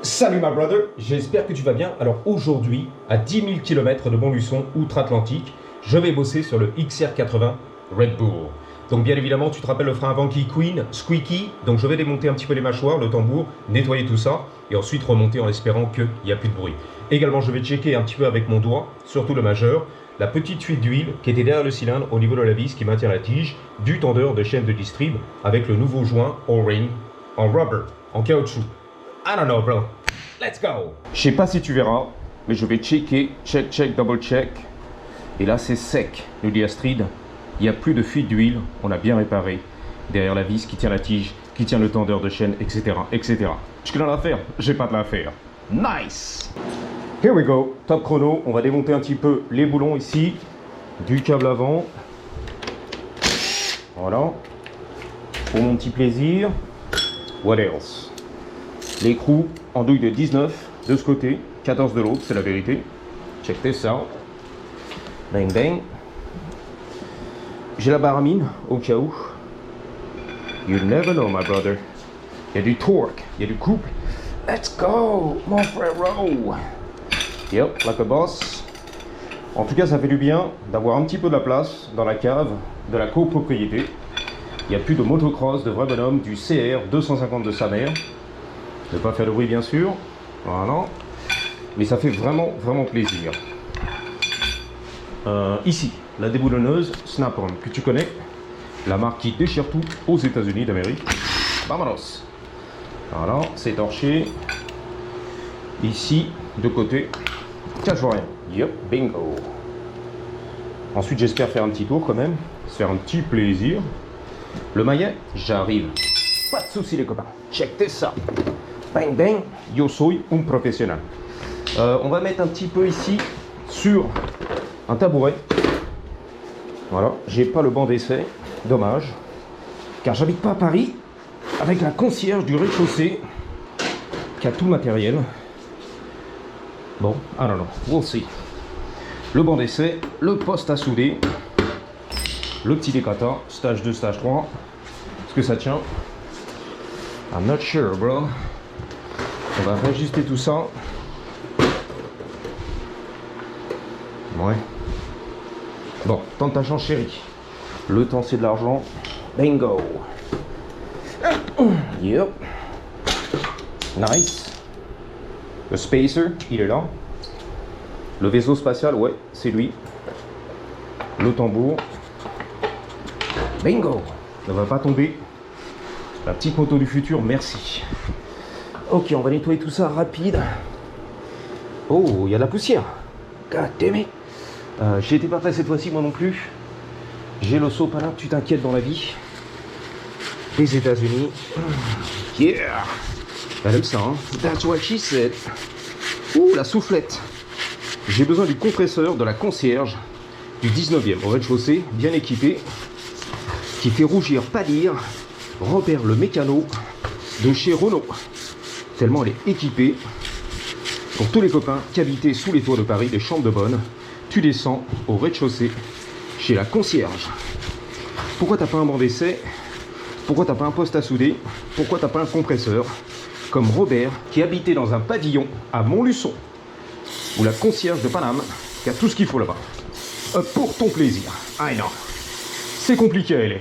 Salut my brother, j'espère que tu vas bien. Alors aujourd'hui, à 10 000 km de Montluçon, outre-Atlantique, je vais bosser sur le XR80 Red Bull. Donc bien évidemment, tu te rappelles le frein avant qui Queen, squeaky. Donc je vais démonter un petit peu les mâchoires, le tambour, nettoyer tout ça, et ensuite remonter en espérant qu'il n'y a plus de bruit. Également, je vais checker un petit peu avec mon doigt, surtout le majeur, la petite fuite d'huile qui était derrière le cylindre au niveau de la vis qui maintient la tige, du tendeur de chaîne de distrib avec le nouveau joint O-ring en rubber, en caoutchouc. I don't know, bro. Let's go. Je sais pas si tu verras, mais je vais checker, check, double check. Et là, c'est sec, nous dit Astrid. Il n'y a plus de fuite d'huile, on a bien réparé. Derrière la vis qui tient la tige, qui tient le tendeur de chaîne, etc., etc. Je suis dans l'affaire, j'ai pas de l'affaire. Nice. Here we go, top chrono. On va démonter un petit peu les boulons ici, du câble avant. Voilà. Pour mon petit plaisir. What else? L'écrou en douille de 19 de ce côté, 14 de l'autre, c'est la vérité. Check this out. Bang bang. J'ai la baramine au cas où. You never know, my brother. Il y a du torque, il y a du couple. Let's go, mon frérot. Yep, like a boss. En tout cas, ça fait du bien d'avoir un petit peu de la place dans la cave de la copropriété. Il n'y a plus de motocross, de vrai bonhomme, du CR 250 de sa mère. Ne pas faire de bruit, bien sûr. Voilà. Mais ça fait vraiment, vraiment plaisir. Ici, la déboulonneuse Snap-on, que tu connais. La marque qui déchire tout aux États-Unis d'Amérique. Vamonos. Voilà, c'est torché. Ici, de côté. Tiens, je vois rien. Yep, bingo. Ensuite, j'espère faire un petit tour quand même. Se faire un petit plaisir. Le maillet, j'arrive. Pas de soucis, les copains. Check ça. Bang bang, yo soy un professionnel. On va mettre un petit peu ici sur un tabouret. Voilà, j'ai pas le banc d'essai, dommage, car j'habite pas à Paris avec la concierge du rez-de-chaussée qui a tout le matériel. Bon, I don't know, we'll see. Le banc d'essai, le poste à souder, le petit décata, stage 2, stage 3. Est-ce que ça tient? I'm not sure, bro. On va réajuster tout ça. Ouais. Bon, temps de ta chance, chérie. Le temps, c'est de l'argent. Bingo. Yep. Nice. Le spacer, il est là. Le vaisseau spatial, ouais, c'est lui. Le tambour. Bingo. Ne va pas tomber. La petite moto du futur, merci. Ok, on va nettoyer tout ça rapide. Oh, il y a de la poussière. God damn it. J'ai été pas prêt cette fois-ci, moi non plus. J'ai le sopalin, tu t'inquiètes dans la vie. Les États-Unis. Yeah. Elle aime ça, hein. That's what she said. Ouh, la soufflette. J'ai besoin du compresseur de la concierge du 19e au rez-de-chaussée, bien équipé, qui fait rougir pâlir Robert le mécano de chez Renault. Tellement elle est équipée. Pour tous les copains qui habitaient sous les toits de Paris, les chambres de bonne, tu descends au rez-de-chaussée chez la concierge. Pourquoi t'as pas un banc d'essai? Pourquoi t'as pas un poste à souder? Pourquoi t'as pas un compresseur? Comme Robert qui habitait dans un pavillon à Montluçon, ou la concierge de Paname qui a tout ce qu'il faut là-bas. Pour ton plaisir. Ah non, c'est compliqué, elle est.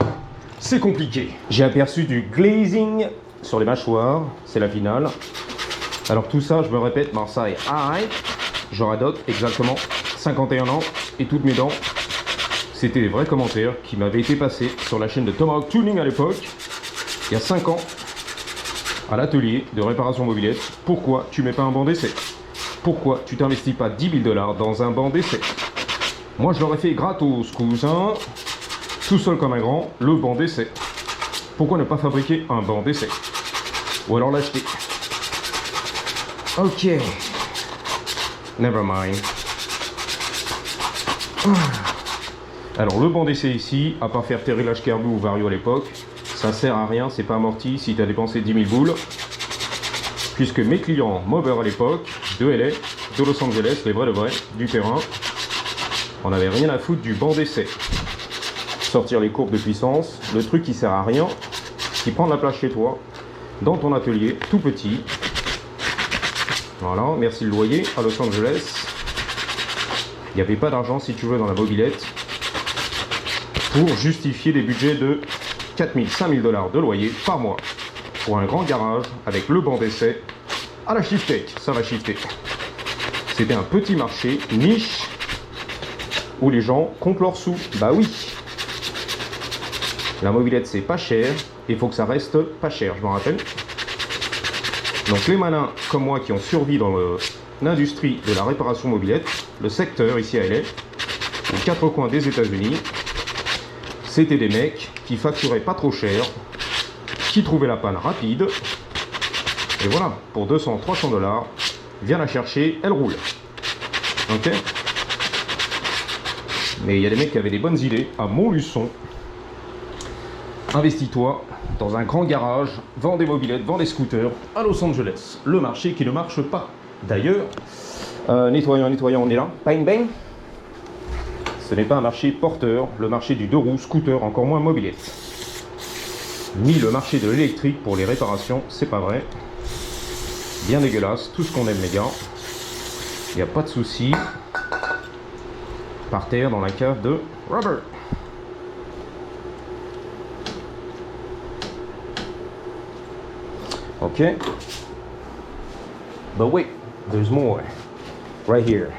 C'est compliqué. J'ai aperçu du glazing sur les mâchoires, c'est la finale. Alors tout ça, je me répète, Marseille, aïe, je radote exactement 51 ans et toutes mes dents. C'était des vrais commentaires qui m'avaient été passés sur la chaîne de Tomahawk Tuning à l'époque, il y a 5 ans, à l'atelier de réparation mobilette. Pourquoi tu mets pas un banc d'essai? Pourquoi tu t'investis pas 10 000 $ dans un banc d'essai? Moi je l'aurais fait gratos, cousin, tout seul comme un grand, le banc d'essai. Pourquoi ne pas fabriquer un banc d'essai? Ou alors l'acheter? Ok. Never mind. Alors le banc d'essai ici, à part faire Terry Lâche Kerbou ou Vario à l'époque, ça sert à rien, c'est pas amorti si tu as dépensé 10 000 boules. Puisque mes clients mobbers à l'époque, de LA, de Los Angeles, les vrais de vrais, du terrain, on n'avait rien à foutre du banc d'essai. Sortir les courbes de puissance, le truc qui sert à rien, qui prend de la place chez toi, dans ton atelier, tout petit, Voilà, merci le loyer à Los Angeles. Il n'y avait pas d'argent, si tu veux, dans la mobilette pour justifier des budgets de 4 000, 5 000 $ de loyer par mois pour un grand garage avec le banc d'essai à la Shiftech. Ça va shifter. C'était un petit marché niche où les gens comptent leurs sous. Bah oui. La mobilette, c'est pas cher. Il faut que ça reste pas cher, je m'en rappelle. Donc les malins comme moi qui ont survécu dans l'industrie de la réparation mobilette, le secteur ici à LA, aux quatre coins des États-Unis, c'était des mecs qui facturaient pas trop cher, qui trouvaient la panne rapide. Et voilà, pour 200, 300 $, viens la chercher, elle roule. Ok? Mais il y a des mecs qui avaient des bonnes idées à Montluçon. Investis-toi dans un grand garage, vends des mobilettes, vends des scooters à Los Angeles. Le marché qui ne marche pas. D'ailleurs, nettoyons, on est là. Bang bang. Ce n'est pas un marché porteur, le marché du deux roues, scooter, encore moins mobilette. Ni le marché de l'électrique pour les réparations, c'est pas vrai. Bien dégueulasse, tout ce qu'on aime les gars. Il n'y a pas de souci. Par terre dans la cave de Robert. Ok. But wait, there's more. Right here.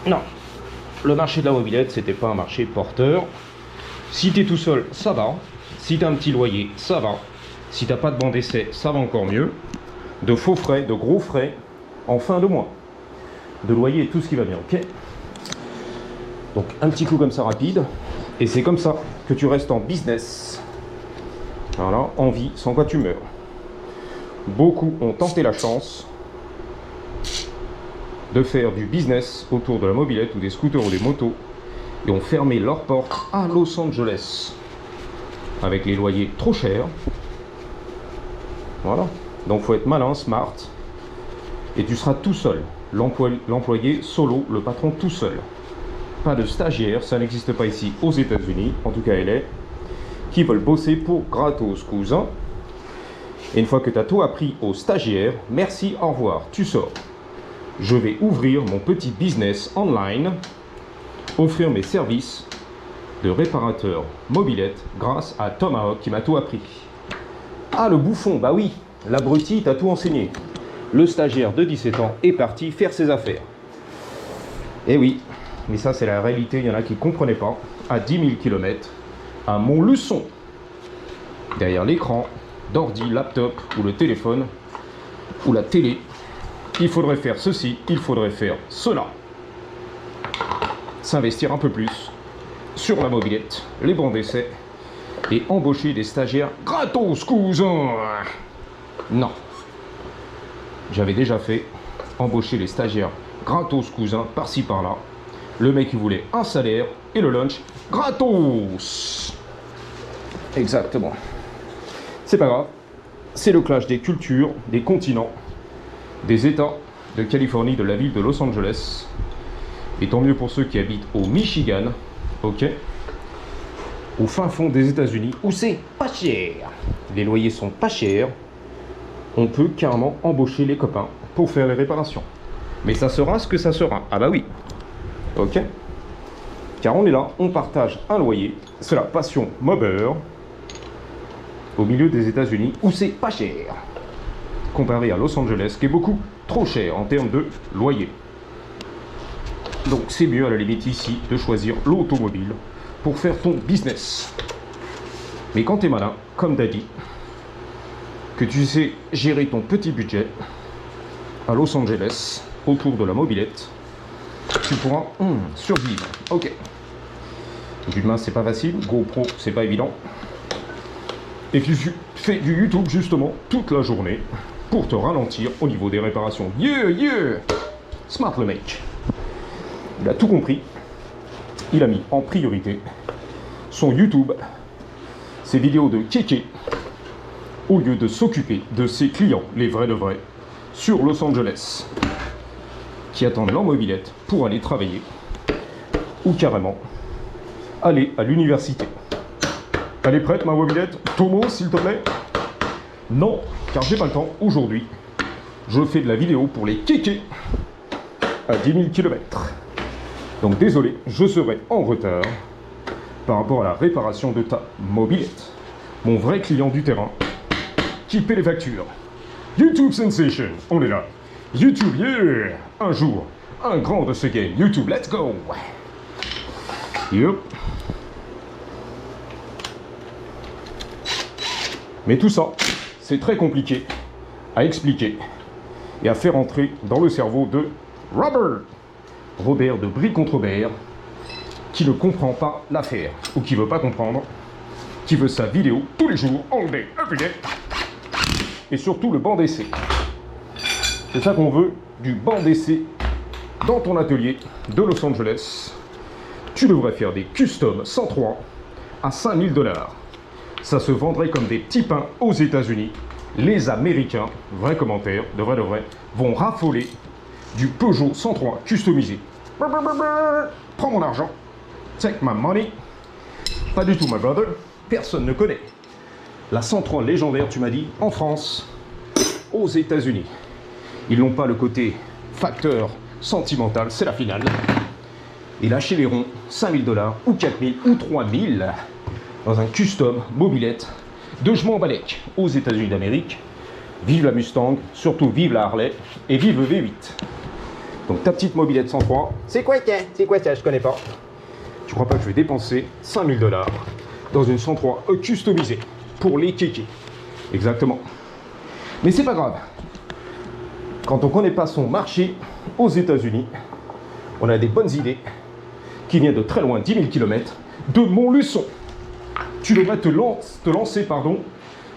Non. Le marché de la mobilette, c'était pas un marché porteur. Si t'es tout seul, ça va. Si t'as un petit loyer, ça va. Si t'as pas de banc d'essai, ça va encore mieux. De faux frais, de gros frais, en fin de mois. De loyer et tout ce qui va bien, ok? Donc un petit coup comme ça rapide. Et c'est comme ça que tu restes en business. Voilà, en vie, sans quoi tu meurs. Beaucoup ont tenté la chance de faire du business autour de la mobilette ou des scooters ou des motos et ont fermé leurs portes à Los Angeles avec les loyers trop chers. Voilà, donc faut être malin, smart, et tu seras tout seul, l'employé solo, le patron tout seul. Pas de stagiaire, ça n'existe pas ici aux États-Unis, en tout cas elle est, qui veulent bosser pour gratos, cousin. Et une fois que tu as tout appris aux stagiaires, merci, au revoir, tu sors. Je vais ouvrir mon petit business online, offrir mes services de réparateur mobilette grâce à Tomahawk qui m'a tout appris. Ah, le bouffon, bah oui, l'abruti t'a tout enseigné. Le stagiaire de 17 ans est parti faire ses affaires. Eh oui, mais ça c'est la réalité, il y en a qui ne comprenaient pas. À 10 000 km, à Montluçon, derrière l'écran d'ordi, laptop ou le téléphone ou la télé, il faudrait faire ceci, il faudrait faire cela. S'investir un peu plus sur la mobilette, les bancs d'essai et embaucher des stagiaires gratos, cousin. Non. J'avais déjà fait embaucher les stagiaires gratos, cousin, par-ci par-là. Le mec il voulait un salaire et le lunch gratos. Exactement. C'est pas grave. C'est le clash des cultures, des continents, des États de Californie, de la ville de Los Angeles. Et tant mieux pour ceux qui habitent au Michigan, ok, au fin fond des États-Unis, où c'est pas cher. Les loyers sont pas chers. On peut carrément embaucher les copains pour faire les réparations. Mais ça sera ce que ça sera. Ah bah oui. Ok. Car on est là, on partage un loyer. C'est la passion Mobber. Au milieu des États-Unis, où c'est pas cher. Comparé à Los Angeles, qui est beaucoup trop cher en termes de loyer. Donc c'est mieux à la limite ici de choisir l'automobile pour faire ton business. Mais quand tu es malin, comme Daddy, que tu sais gérer ton petit budget à Los Angeles autour de la mobilette, tu pourras survivre. Ok. Du main c'est pas facile, GoPro c'est pas évident. Et tu fais du YouTube justement toute la journée pour te ralentir au niveau des réparations. Yeah, yeah! Smart le mec. Il a tout compris. Il a mis en priorité son YouTube, ses vidéos de kéké, au lieu de s'occuper de ses clients, les vrais de vrais, sur Los Angeles, qui attendent leur mobilette pour aller travailler, ou carrément aller à l'université. Elle est prête ma mobilette? Tomo, s'il te plaît? Non, car j'ai pas le temps aujourd'hui. je fais de la vidéo pour les kékés à 10 000 km. Donc désolé, je serai en retard par rapport à la réparation de ta mobilette. Mon vrai client du terrain qui paie les factures. YouTube Sensation, on est là. YouTube, yeah! Un jour, un grand de ce game. YouTube, let's go! Yup. Mais tout ça, c'est très compliqué à expliquer et à faire entrer dans le cerveau de Robert de Brie contre Robert, qui ne comprend pas l'affaire, ou qui veut pas comprendre, qui veut sa vidéo tous les jours, all day, every day, et surtout le banc d'essai. C'est ça qu'on veut, du banc d'essai dans ton atelier de Los Angeles. Tu devrais faire des custom 103 à 5 000 $. Ça se vendrait comme des petits pains aux États-Unis. Les Américains, vrai commentaire, de vrai, vont raffoler du Peugeot 103 customisé. Prends mon argent. Take my money. Pas du tout, my brother. Personne ne connaît. La 103 légendaire, tu m'as dit, en France, aux États-Unis. Ils n'ont pas le côté facteur sentimental, c'est la finale. Et lâcher les ronds, 5 000 $ ou 4 000 ou 3 000 dans un custom mobilette de je m'en balèque aux États-Unis d'Amérique. Vive la Mustang, surtout vive la Harley et vive le V8. Donc ta petite mobilette 103. C'est quoi ça? Je connais pas. Tu crois pas que je vais dépenser 5 000 $ dans une 103 customisée pour les kékés? Exactement. Mais c'est pas grave. Quand on connaît pas son marché aux États-Unis, on a des bonnes idées qui viennent de très loin, 10 000 km, de Montluçon. Tu devrais te lancer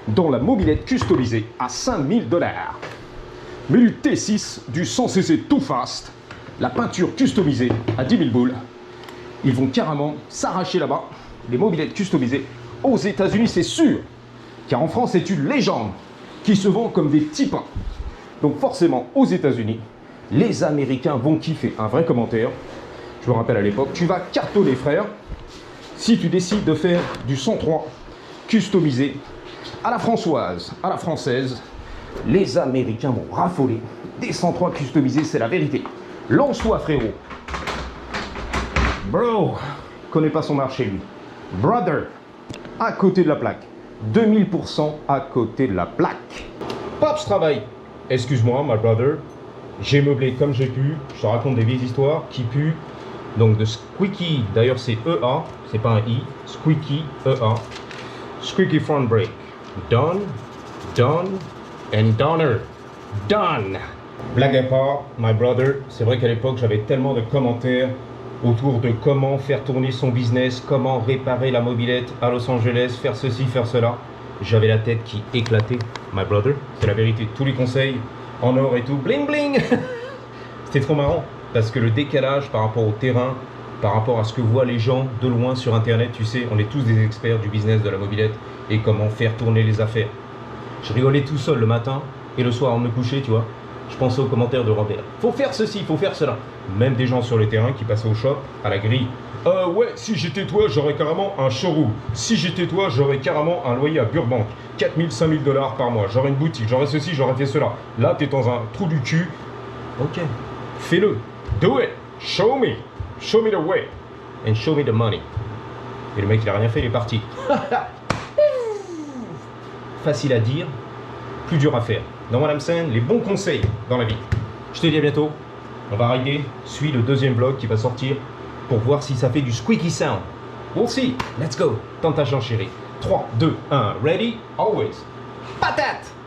dans la mobilette customisée à 5 000 $. Mais du T6, du 100cc Too Fast, la peinture customisée à 10 000 boules, ils vont carrément s'arracher là-bas, les mobilettes customisées aux États-Unis, c'est sûr. Car en France, c'est une légende qui se vend comme des petits pains. Donc forcément, aux États-Unis, les Américains vont kiffer. Un vrai commentaire. Je me rappelle à l'époque, tu vas cartonner, frère, si tu décides de faire du 103 customisé à la françoise, à la française. Les Américains vont raffoler des 103 customisés, c'est la vérité. Lance-toi, frérot. Bro, connaît pas son marché, lui. Brother, à côté de la plaque. 2000% à côté de la plaque. Pops travail. Excuse-moi, my brother. J'ai meublé comme j'ai pu. Je te raconte des vieilles histoires qui puent. Donc de Squeaky, d'ailleurs c'est EA, c'est pas un I. Squeaky, EA. Squeaky front brake. Done, done, and donner. Done. Blague à part, my brother, c'est vrai qu'à l'époque j'avais tellement de commentaires autour de comment faire tourner son business, comment réparer la mobilette à Los Angeles, faire ceci, faire cela. J'avais la tête qui éclatait, my brother. C'est la vérité, tous les conseils en or et tout, bling bling. C'était trop marrant, parce que le décalage par rapport au terrain, par rapport à ce que voient les gens de loin sur internet, tu sais, on est tous des experts du business de la mobilette et comment faire tourner les affaires. Je rigolais tout seul le matin et le soir avant de me coucher, tu vois. Je pensais aux commentaires de Robert. Faut faire ceci, faut faire cela. Même des gens sur le terrain qui passaient au shop, à la grille. Ouais, si j'étais toi, j'aurais carrément un showroom. Si j'étais toi, j'aurais carrément un loyer à Burbank. 4 000, 5 000 $ par mois. J'aurais une boutique, j'aurais ceci, j'aurais fait cela. Là, t'es dans un trou du cul. Ok, fais-le. Do it. Show me. Show me the way. And show me the money. Et le mec, il a rien fait, il est parti. Facile à dire, plus dur à faire. Dans Madame Sen, les bons conseils dans la vie. Je te dis à bientôt. On va rider. Suis le deuxième vlog qui va sortir pour voir si ça fait du squeaky sound. We'll see. Let's go. Tente ta chance, chérie. 3, 2, 1. Ready? Always. Patate!